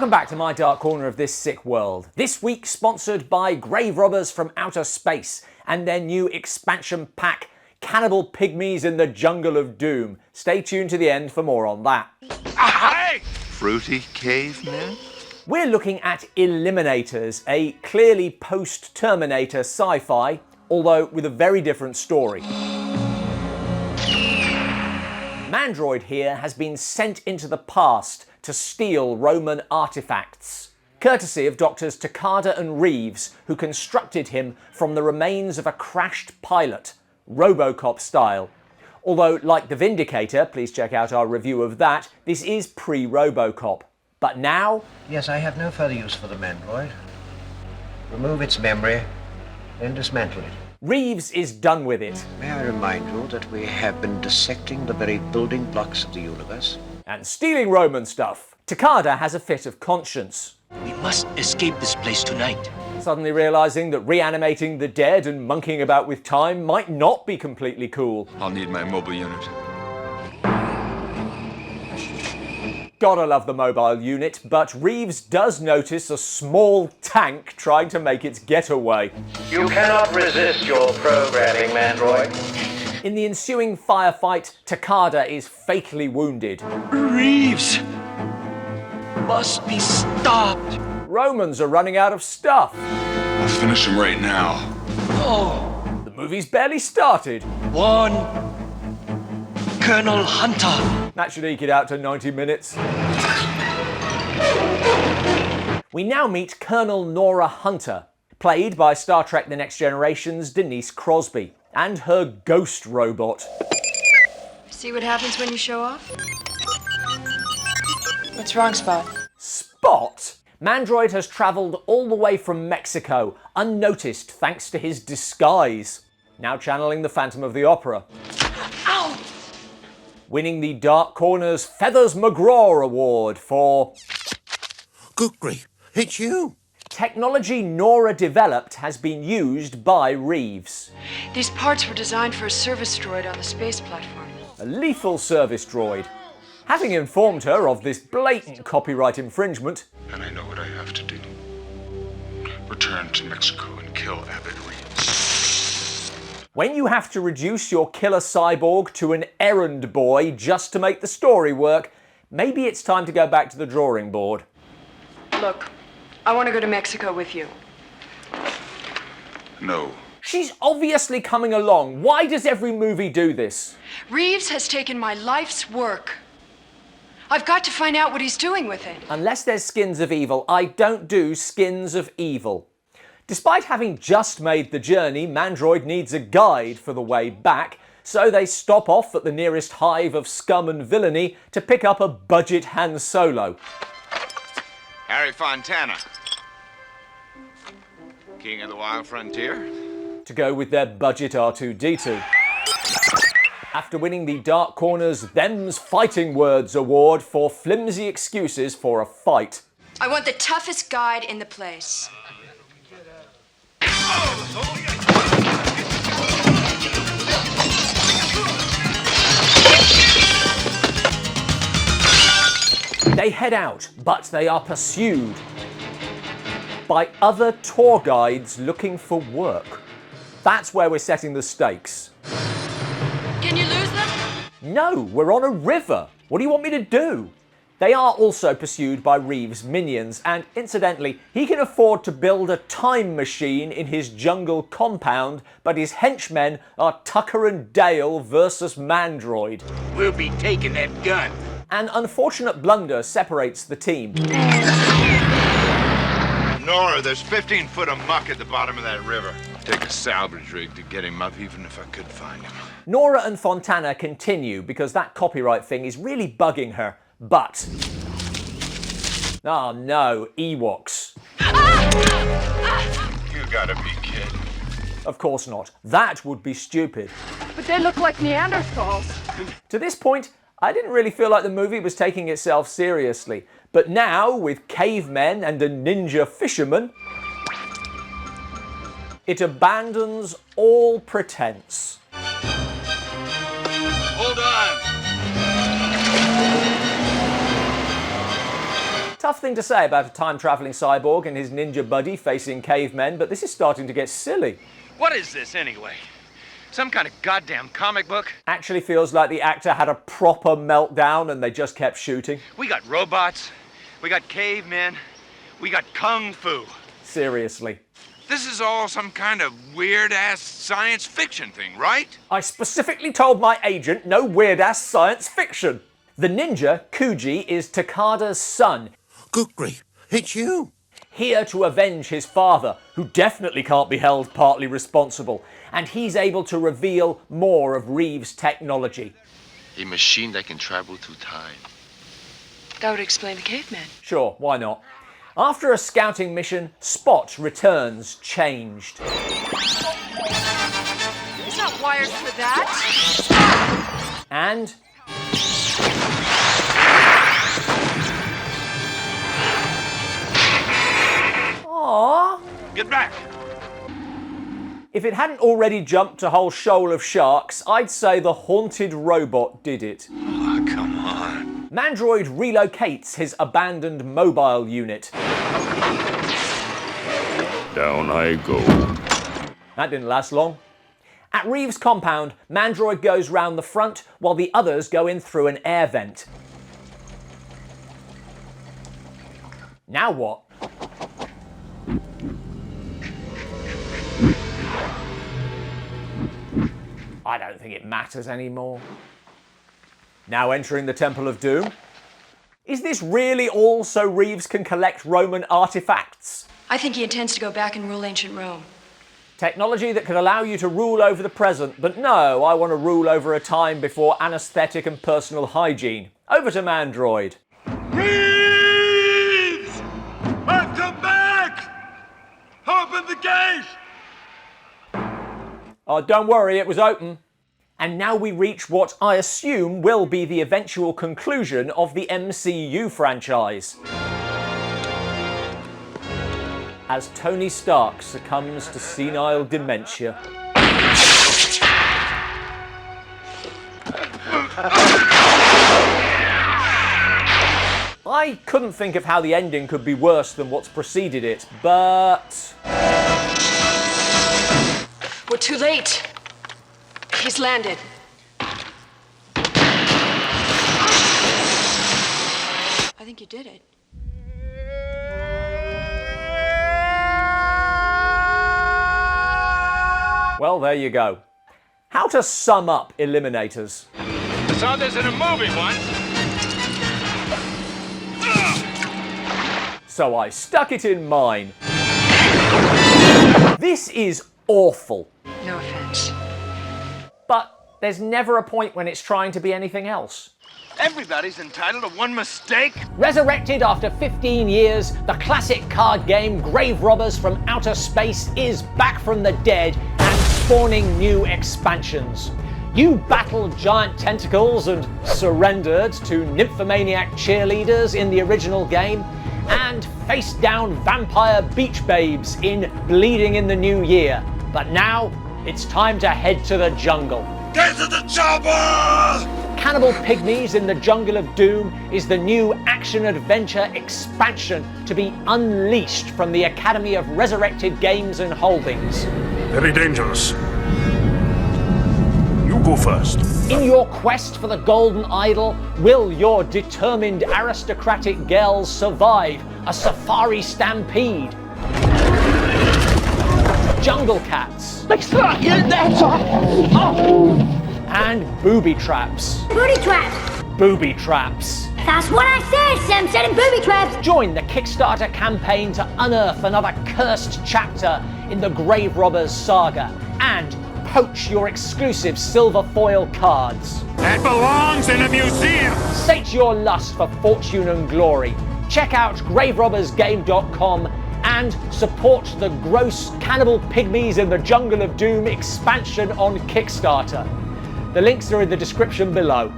Welcome back to my dark corner of this sick world. This week sponsored by Grave Robbers from Outer Space and their new expansion pack, Cannibal Pygmies in the Jungle of Doom. Stay tuned to the end for more on that. Hey! Fruity cavemen? We're looking at Eliminators, a clearly post-Terminator sci-fi, although with a very different story. Mandroid here has been sent into the past to steal Roman artifacts, courtesy of Doctors Takada and Reeves, who constructed him from the remains of a crashed pilot, RoboCop style. Although, like The Vindicator, please check out our review of that, this is pre-RoboCop. But now... Yes, I have no further use for the Mandroid. Remove its memory, then dismantle it. Reeves is done with it. May I remind you that we have been dissecting the very building blocks of the universe? And stealing Roman stuff. Takada has a fit of conscience. We must escape this place tonight. Suddenly realising that reanimating the dead and monkeying about with time might not be completely cool. I'll need my mobile unit. Gotta love the mobile unit, but Reeves does notice a small tank trying to make its getaway. You cannot resist your programming, Mandroid. In the ensuing firefight, Takada is fatally wounded. Reeves must be stopped. Romans are running out of stuff. I'll finish him right now. Oh, The movie's barely started. one Colonel Hunter. That should eke it out to 90 minutes. We now meet Colonel Nora Hunter, played by Star Trek The Next Generation's Denise Crosby, and her ghost robot. See what happens when you show off? What's wrong, Spot? Spot? Mandroid has travelled all the way from Mexico, unnoticed thanks to his disguise. Now channeling the Phantom of the Opera. Ow! Winning the Dark Corner's Feathers McGraw Award for... Good grief, it's you! Technology Nora developed has been used by Reeves. These parts were designed for a service droid on the space platform. A lethal service droid. Having informed her of this blatant copyright infringement, And I know what I have to do. Return to Mexico and kill Abbott Reeves. when you have to reduce your killer cyborg to an errand boy just to make the story work, maybe it's time to go back to the drawing board. Look, I want to go to Mexico with you. No. She's obviously coming along. Why does every movie do this? Reeves has taken my life's work. I've got to find out what he's doing with it. Unless there's Skins of Evil, I don't do Skins of Evil. Despite having just made the journey, Mandroid needs a guide for the way back, so they stop off at the nearest hive of scum and villainy to pick up a budget Han Solo. Harry Fontana, King of the Wild Frontier. To go with their budget R2-D2. After winning the Dark Corner's Them's Fighting Words Award for flimsy excuses for a fight. I want the toughest guide in the place. They head out, but they are pursued by other tour guides looking for work. That's where we're setting the stakes. Can you lose them? No, we're on a river. What do you want me to do? They are also pursued by Reeves' minions, and incidentally, he can afford to build a time machine in his jungle compound, but his henchmen are Tucker and Dale versus Mandroid. We'll be taking that gun. An unfortunate blunder separates the team. Nora, there's 15 foot of muck at the bottom of that river. Take a salvage rig to get him up, even if I could find him. Nora and Fontana continue because that copyright thing is really bugging her, but... oh no, Ewoks. You gotta be kidding. Of course not. That would be stupid. But they look like Neanderthals. To this point, I didn't really feel like the movie was taking itself seriously. But now, with cavemen and a ninja fisherman, it abandons all pretense. Hold on! tough thing to say about a time-travelling cyborg and his ninja buddy facing cavemen, but this is starting to get silly. What is this, anyway? Some kind of goddamn comic book? Actually feels like the actor had a proper meltdown and they just kept shooting. We got robots, we got cavemen, we got kung fu. Seriously. This is all some kind of weird-ass science fiction thing, right? I specifically told my agent no weird-ass science fiction. The ninja, Kuji, is Takada's son, Good grief, it's you. here to avenge his father, who definitely can't be held partly responsible, and he's able to reveal more of Reeves' technology. A machine that can travel through time. That would explain the caveman. Sure, why not? After a scouting mission, Spot returns changed. He's not wired for that. And aww. Get back! If it hadn't already jumped a whole shoal of sharks, I'd say the haunted robot did it. Oh, come on. Mandroid relocates his abandoned mobile unit. Down I go. That didn't last long. At Reeves' compound, Mandroid goes round the front while the others go in through an air vent. Now what? I don't think it matters anymore. Now entering the Temple of Doom. Is this really all so Reeves can collect Roman artifacts? I think he intends to go back and rule ancient Rome. Technology that could allow you to rule over the present, but no, I want to rule over a time before anaesthetic and personal hygiene. Over to Mandroid. Reeves! Welcome back! Open the gate! Oh, don't worry, it was open. And now we reach what I assume will be the eventual conclusion of the MCU franchise. As Tony Stark succumbs to senile dementia. I couldn't think of how the ending could be worse than what's preceded it, but... We're too late. He's landed. I think you did it. Well, there you go. How to sum up Eliminators. I saw this in a movie once. So I stuck it in mine. This is awful. No offense. But there's never a point when it's trying to be anything else. Everybody's entitled to one mistake. Resurrected after 15 years, the classic card game Grave Robbers from Outer Space is back from the dead and spawning new expansions. You battled giant tentacles and surrendered to nymphomaniac cheerleaders in the original game, and faced down vampire beach babes in Bleeding in the New Year. But now, it's time to head to the jungle. Get to the chopper! Cannibal Pygmies in the Jungle of Doom is the new action-adventure expansion to be unleashed from the Academy of Resurrected Games and Holdings. Very dangerous. You go first. In your quest for the Golden Idol, will your determined aristocratic girls survive a safari stampede? Jungle cats. And booby traps. Booty traps! Booby traps. That's what I said! Sam said in booby traps! Join the Kickstarter campaign to unearth another cursed chapter in the Grave Robbers saga and poach your exclusive silver foil cards. That belongs in a museum. Sate your lust for fortune and glory. Check out graverobbersgame.com and support the gross Cannibal Pygmies in the Jungle of Doom expansion on Kickstarter. The links are in the description below.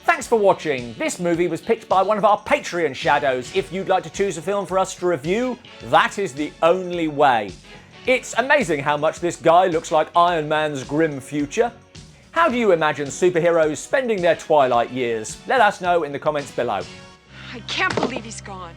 Thanks for watching. This movie was picked by one of our Patreon shadows. If you'd like to choose a film for us to review, that is the only way. It's amazing how much this guy looks like Iron Man's grim future. How do you imagine superheroes spending their twilight years? Let us know in the comments below. I can't believe he's gone.